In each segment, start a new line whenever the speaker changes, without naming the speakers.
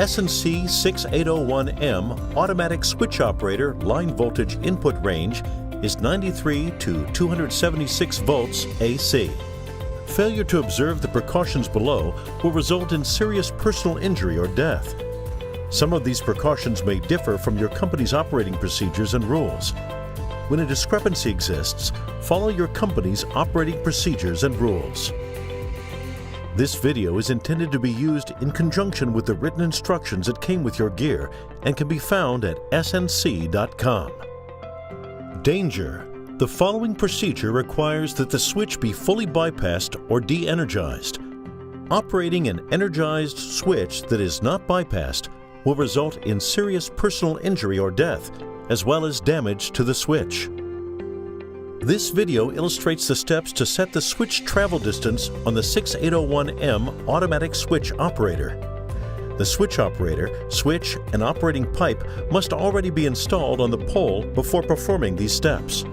SNC 6801M automatic switch operator line voltage input range is 93 to 276 volts AC. Failure to observe the precautions below will result in serious personal injury or death. Some of these precautions may differ from your company's operating procedures and rules. When a discrepancy exists, follow your company's operating procedures and rules. This video is intended to be used in conjunction with the written instructions that came with your gear and can be found at snc.com. Danger. The following procedure requires that the switch be fully bypassed or de-energized. Operating an energized switch that is not bypassed will result in serious personal injury or death, as well as damage to the switch. This video illustrates the steps to set the switch travel distance on the 6801M automatic switch operator. The switch operator, switch, and operating pipe must already be installed on the pole before performing these steps.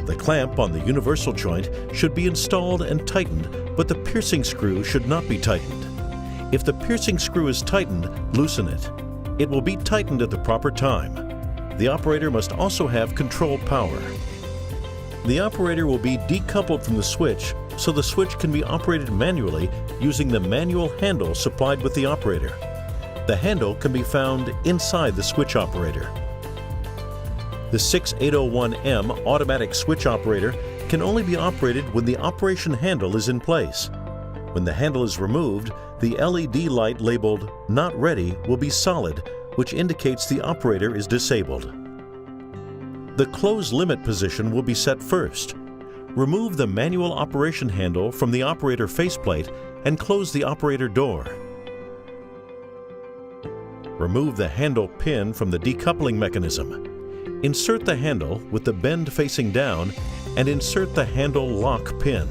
The clamp on the universal joint should be installed and tightened, but the piercing screw should not be tightened. If the piercing screw is tightened, loosen it. It will be tightened at the proper time. The operator must also have control power. The operator will be decoupled from the switch, so the switch can be operated manually using the manual handle supplied with the operator. The handle can be found inside the switch operator. The 6801M automatic switch operator can only be operated when the operation handle is in place. When the handle is removed, the LED light labeled "Not Ready" will be solid, which indicates the operator is disabled. The close limit position will be set first. Remove the manual operation handle from the operator faceplate and close the operator door. Remove the handle pin from the decoupling mechanism. Insert the handle with the bend facing down and insert the handle lock pin.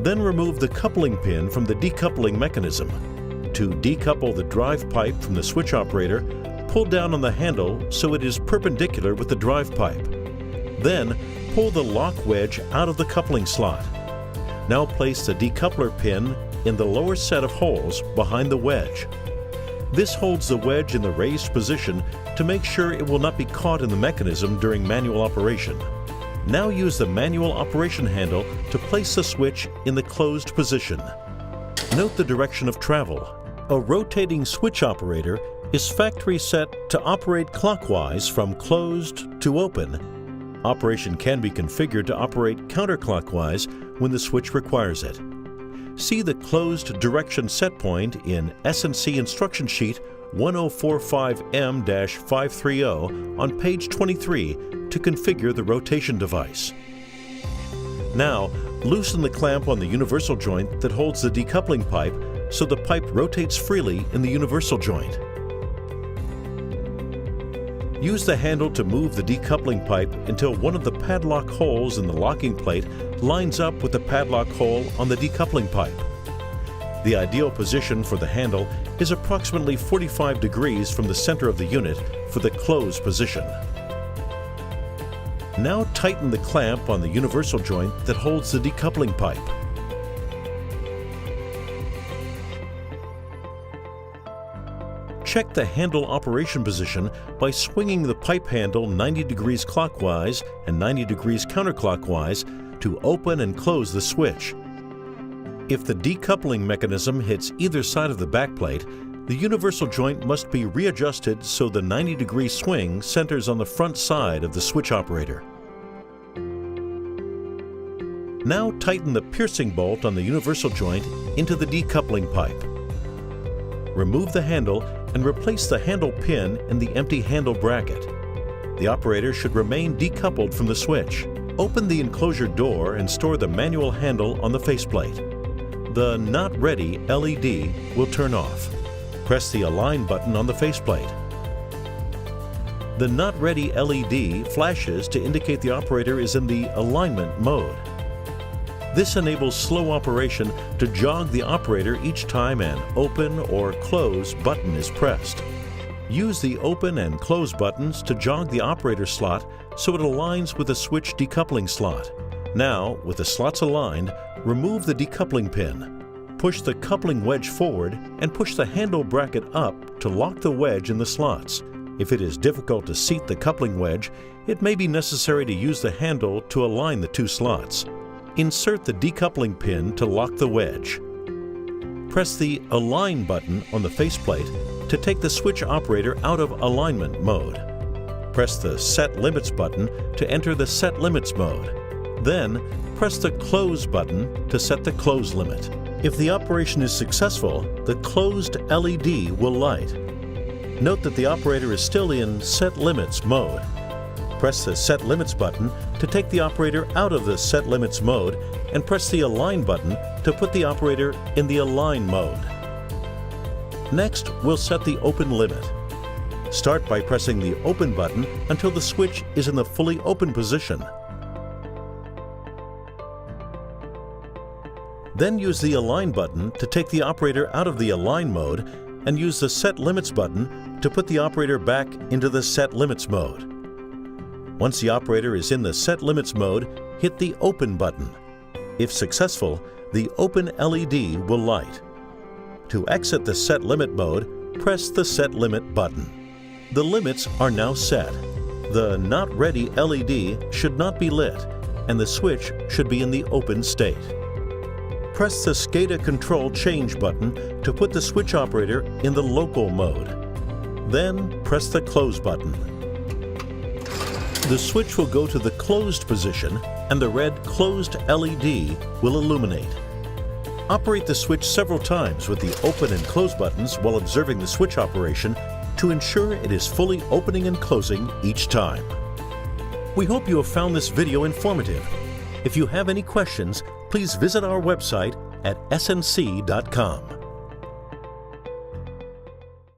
Then remove the coupling pin from the decoupling mechanism. To decouple the drive pipe from the switch operator, pull down on the handle so it is perpendicular with the drive pipe. Then, pull the lock wedge out of the coupling slot. Now place the decoupler pin in the lower set of holes behind the wedge. This holds the wedge in the raised position to make sure it will not be caught in the mechanism during manual operation. Now use the manual operation handle to place the switch in the closed position. Note the direction of travel. A rotating switch operator is factory set to operate clockwise from closed to open. Operation can be configured to operate counterclockwise when the switch requires it. See the closed direction set point in SNC Instruction Sheet 1045M-530 on page 23 to configure the rotation device. Now, loosen the clamp on the universal joint that holds the decoupling pipe so the pipe rotates freely in the universal joint. Use the handle to move the decoupling pipe until one of the padlock holes in the locking plate lines up with the padlock hole on the decoupling pipe. The ideal position for the handle is approximately 45 degrees from the center of the unit for the close position. Now tighten the clamp on the universal joint that holds the decoupling pipe. Check the handle operation position by swinging the pipe handle 90 degrees clockwise and 90 degrees counterclockwise to open and close the switch. If the decoupling mechanism hits either side of the backplate, the universal joint must be readjusted so the 90-degree swing centers on the front side of the switch operator. Now tighten the piercing bolt on the universal joint into the decoupling pipe. Remove the handle and replace the handle pin in the empty handle bracket. The operator should remain decoupled from the switch. Open the enclosure door and store the manual handle on the faceplate. The Not Ready LED will turn off. Press the Align button on the faceplate. The Not Ready LED flashes to indicate the operator is in the alignment mode. This enables slow operation to jog the operator each time an open or close button is pressed. Use the open and close buttons to jog the operator slot so it aligns with the switch decoupling slot. Now, with the slots aligned, remove the decoupling pin. push the coupling wedge forward and push the handle bracket up to lock the wedge in the slots. If it is difficult to seat the coupling wedge, it may be necessary to use the handle to align the two slots. Insert the decoupling pin to lock the wedge. Press the Align button on the faceplate to take the switch operator out of alignment mode. Press the Set Limits button to enter the Set Limits mode. Then, press the Close button to set the close limit. If the operation is successful, the closed LED will light. Note that the operator is still in Set Limits mode. Press the Set Limits button to take the operator out of the Set Limits mode and press the Align button to put the operator in the Align mode. Next, we'll set the open limit. Start by pressing the Open button until the switch is in the fully open position. Then use the Align button to take the operator out of the Align mode and use the Set Limits button to put the operator back into the Set Limits mode. Once the operator is in the Set Limits mode, hit the Open button. If successful, the Open LED will light. To exit the Set Limit mode, press the Set Limit button. The limits are now set. The Not Ready LED should not be lit, and the switch should be in the open state. Press the SCADA Control Change button to put the switch operator in the local mode. Then press the Close button. The switch will go to the closed position and the red Closed LED will illuminate. Operate the switch several times with the Open and Close buttons while observing the switch operation to ensure it is fully opening and closing each time. We hope you have found this video informative. If you have any questions, please visit our website at snc.com.